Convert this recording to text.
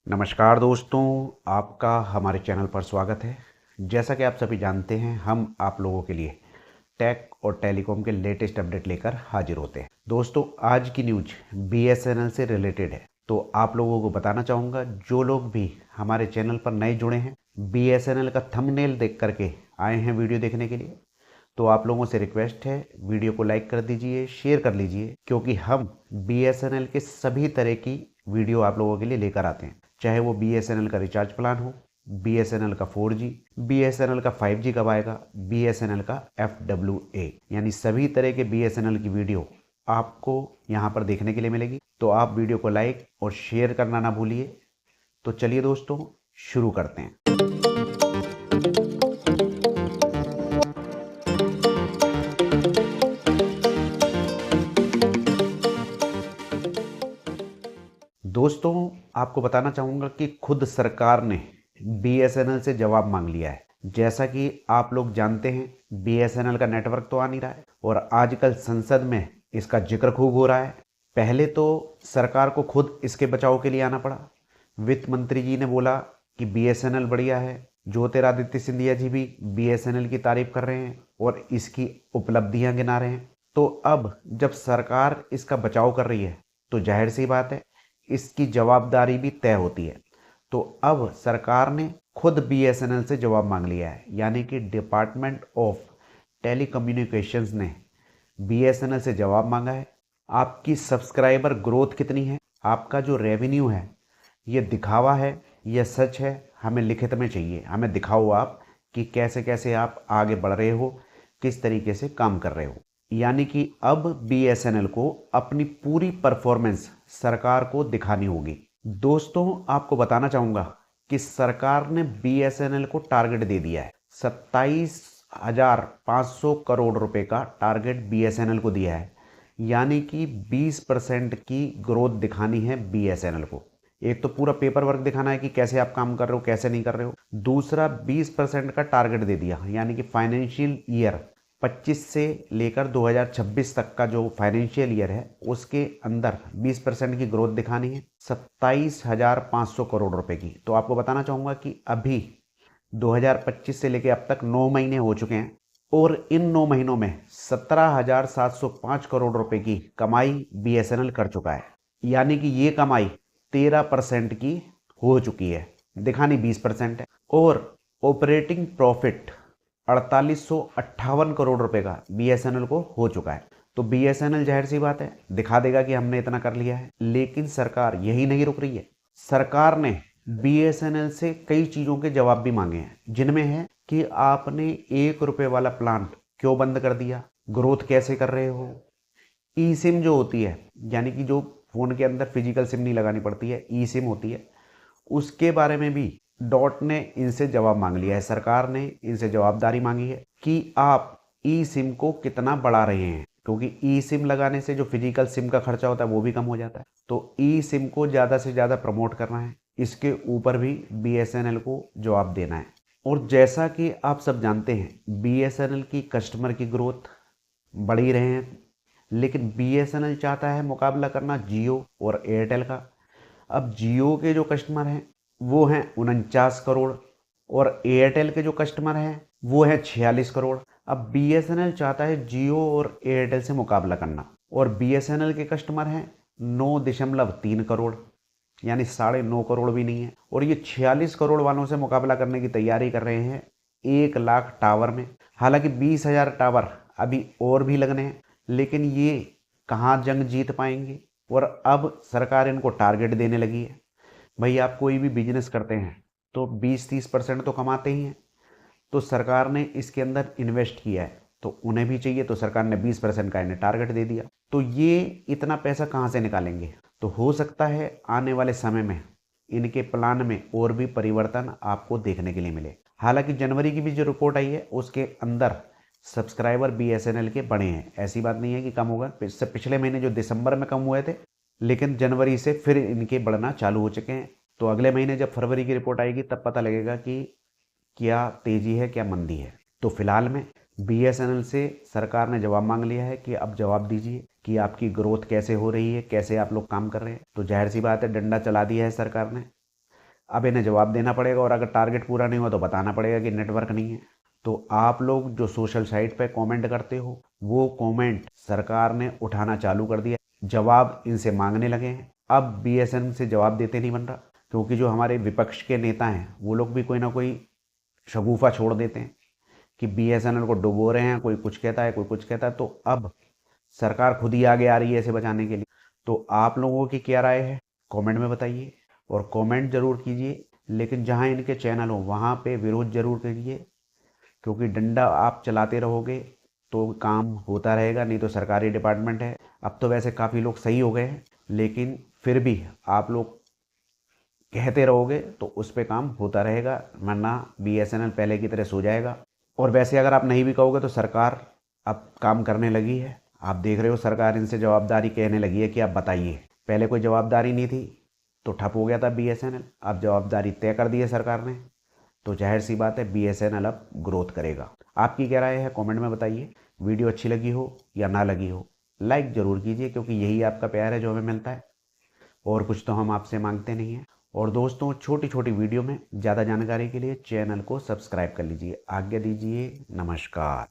नमस्कार दोस्तों, आपका हमारे चैनल पर स्वागत है। जैसा कि आप सभी जानते हैं, हम आप लोगों के लिए टेक और टेलीकॉम के लेटेस्ट अपडेट लेकर हाजिर होते हैं। दोस्तों, आज की न्यूज बीएसएनएल से रिलेटेड है, तो आप लोगों को बताना चाहूँगा, जो लोग भी हमारे चैनल पर नए जुड़े हैं, बीएसएनएल का थंबनेल देख करके आए हैं वीडियो देखने के लिए, तो आप लोगों से रिक्वेस्ट है, वीडियो को लाइक कर दीजिए, शेयर कर लीजिए, क्योंकि हम बीएसएनएल के सभी तरह की वीडियो आप लोगों के लिए लेकर आते हैं। चाहे वो बीएसएनएल का रिचार्ज प्लान हो, बीएसएनएल का 4G, बीएसएनएल का 5G कब आएगा, बीएसएनएल का FWA, यानी सभी तरह के बीएसएनएल की वीडियो आपको यहाँ पर देखने के लिए मिलेगी। तो आप वीडियो को लाइक और शेयर करना ना भूलिए। तो चलिए दोस्तों, शुरू करते हैं। दोस्तों, आपको बताना चाहूँगा कि खुद सरकार ने बीएसएनएल से जवाब मांग लिया है। जैसा कि आप लोग जानते हैं, बीएसएनएल का नेटवर्क तो आ नहीं रहा है और आजकल संसद में इसका जिक्र खूब हो रहा है। पहले तो सरकार को खुद इसके बचाव के लिए आना पड़ा। वित्त मंत्री जी ने बोला कि बीएसएनएल बढ़िया है। ज्योतिरादित्य सिंधिया जी भी बीएसएनएल की तारीफ कर रहे हैं और इसकी उपलब्धियां गिना रहे हैं। तो अब जब सरकार इसका बचाव कर रही है, तो जाहिर सी बात है, इसकी जवाबदारी भी तय होती है। तो अब सरकार ने खुद बीएसएनएल से जवाब मांग लिया है, यानी कि डिपार्टमेंट ऑफ टेलीकम्युनिकेशंस ने बीएसएनएल से जवाब मांगा है। आपकी सब्सक्राइबर ग्रोथ कितनी है, आपका जो रेवेन्यू है, ये दिखावा है या सच है, हमें लिखित में चाहिए। हमें दिखाओ आप कि कैसे कैसे आप आगे बढ़ रहे हो, किस तरीके से काम कर रहे हो। यानी कि अब बीएसएनएल को अपनी पूरी परफॉर्मेंस सरकार को दिखानी होगी। दोस्तों, आपको बताना चाहूँगा कि सरकार ने बीएसएनएल को टारगेट दे दिया है। 27,500 करोड़ रुपए का टारगेट बीएसएनएल को दिया है, यानी कि 20% की ग्रोथ दिखानी है बीएसएनएल को। एक तो पूरा पेपर वर्क दिखाना है कि कैसे आप काम कर रहे हो, कैसे नहीं कर रहे हो। दूसरा, 20% का टारगेट दे दिया, यानी कि फाइनेंशियल ईयर 25 से लेकर 2026 तक का जो फाइनेंशियल ईयर है, उसके अंदर 20% की ग्रोथ दिखानी है 27,500 करोड़ रुपए की। तो आपको बताना चाहूँगा कि अभी 2025 से लेकर अब तक 9 महीने हो चुके हैं और इन 9 महीनों में 17,705 करोड़ रुपए की कमाई बीएसएनएल कर चुका है, यानी कि ये कमाई 13% की हो चुकी है, दिखानी 20% है। और ऑपरेटिंग प्रॉफिट 4858 करोड़ रुपए का बीएसएनएल को हो चुका है। तो बीएसएनएल जाहिर सी बात है दिखा देगा कि हमने इतना कर लिया है। लेकिन सरकार यही नहीं रुक रही है। सरकार ने बीएसएनएल से कई चीजों के जवाब भी मांगे हैं, जिनमें है कि आपने 1 रुपए वाला प्लान क्यों बंद कर दिया, ग्रोथ कैसे कर रहे हो। ई सिम जो होती है, यानी कि जो फोन के अंदर फिजिकल सिम नहीं लगानी पड़ती है, ई सिम होती है, उसके बारे में भी डॉट ने इनसे जवाब मांग लिया है। सरकार ने इनसे जवाबदारी मांगी है कि आप ई सिम को कितना बढ़ा रहे हैं, क्योंकि ई सिम लगाने से जो फिजिकल सिम का खर्चा होता है वो भी कम हो जाता है। तो ई सिम को ज़्यादा से ज़्यादा प्रमोट करना है, इसके ऊपर भी बीएसएनएल को जवाब देना है। और जैसा कि आप सब जानते हैं, बीएसएनएल की कस्टमर की ग्रोथ बढ़ ही रहे हैं, लेकिन बीएसएनएल चाहता है मुकाबला करना जियो और एयरटेल का। अब जियो के जो कस्टमर हैं वो हैं 49 करोड़ और एयरटेल के जो कस्टमर हैं वो हैं 46 करोड़। अब बीएसएनएल चाहता है जियो और एयरटेल से मुकाबला करना, और बीएसएनएल के कस्टमर हैं 9.3 करोड़, यानी 9.5 करोड़ भी नहीं है। और ये 46 करोड़ वालों से मुकाबला करने की तैयारी कर रहे हैं 1 लाख टावर में। हालांकि 20,000 टावर अभी और भी लगने हैं, लेकिन ये कहाँ जंग जीत पाएंगे। और अब सरकार इनको टारगेट देने लगी है। भाई, आप कोई भी बिजनेस करते हैं तो 20-30% तो कमाते ही हैं। तो सरकार ने इसके अंदर इन्वेस्ट किया है, तो उन्हें भी चाहिए, तो सरकार ने 20% का इन्हें टारगेट दे दिया। तो ये इतना पैसा कहाँ से निकालेंगे। तो हो सकता है आने वाले समय में इनके प्लान में और भी परिवर्तन आपको देखने के लिए मिले। हालांकि जनवरी की भी जो रिपोर्ट आई है, उसके अंदर सब्सक्राइबर बीएसएनएल के बढ़े हैं। ऐसी बात नहीं है कि कम होगा। इससे पिछले महीने जो दिसंबर में कम हुए थे, लेकिन जनवरी से फिर इनके बढ़ना चालू हो चुके हैं। तो अगले महीने जब फरवरी की रिपोर्ट आएगी, तब पता लगेगा कि क्या तेजी है, क्या मंदी है। तो फिलहाल में बीएसएनएल से सरकार ने जवाब मांग लिया है कि अब जवाब दीजिए कि आपकी ग्रोथ कैसे हो रही है, कैसे आप लोग काम कर रहे हैं। तो जाहिर सी बात है, डंडा चला दिया है सरकार ने। अब इन्हें जवाब देना पड़ेगा और अगर टारगेट पूरा नहीं हुआ तो बताना पड़ेगा कि नेटवर्क नहीं है। तो आप लोग जो सोशल साइट पे कमेंट करते हो वो कमेंट सरकार ने उठाना चालू कर दिया, जवाब इनसे मांगने लगे हैं। अब बीएसएनएल से जवाब देते नहीं बन रहा, क्योंकि जो हमारे विपक्ष के नेता हैं वो लोग भी कोई ना कोई शगुफा छोड़ देते हैं कि बीएसएनएल को डुबो रहे हैं, कोई कुछ कहता है कोई कुछ कहता है। तो अब सरकार खुद ही आगे आ रही है इसे बचाने के लिए। तो आप लोगों की क्या राय है कमेंट में बताइए और कमेंट जरूर कीजिए, लेकिन जहां इनके चैनल हो वहां पे विरोध जरूर करिए, क्योंकि डंडा आप चलाते रहोगे तो काम होता रहेगा, नहीं तो सरकारी डिपार्टमेंट है। अब तो वैसे काफ़ी लोग सही हो गए हैं, लेकिन फिर भी आप लोग कहते रहोगे तो उस पर काम होता रहेगा, वरना बीएसएनएल पहले की तरह सो जाएगा। और वैसे अगर आप नहीं भी कहोगे तो सरकार अब काम करने लगी है। आप देख रहे हो सरकार इनसे जवाबदारी कहने लगी है कि आप बताइए। पहले कोई जवाबदारी नहीं थी तो ठप हो गया था बीएसएनएल, अब जवाबदारी तय कर दी है सरकार ने, तो जाहिर सी बात है बीएसएनएल अब ग्रोथ करेगा। आपकी क्या राय है कमेंट में बताइए। वीडियो अच्छी लगी हो या ना लगी हो लाइक ज़रूर कीजिए, क्योंकि यही आपका प्यार है जो हमें मिलता है, और कुछ तो हम आपसे मांगते नहीं हैं। और दोस्तों छोटी छोटी वीडियो में ज़्यादा जानकारी के लिए चैनल को सब्सक्राइब कर लीजिए। आज्ञा दीजिए, नमस्कार।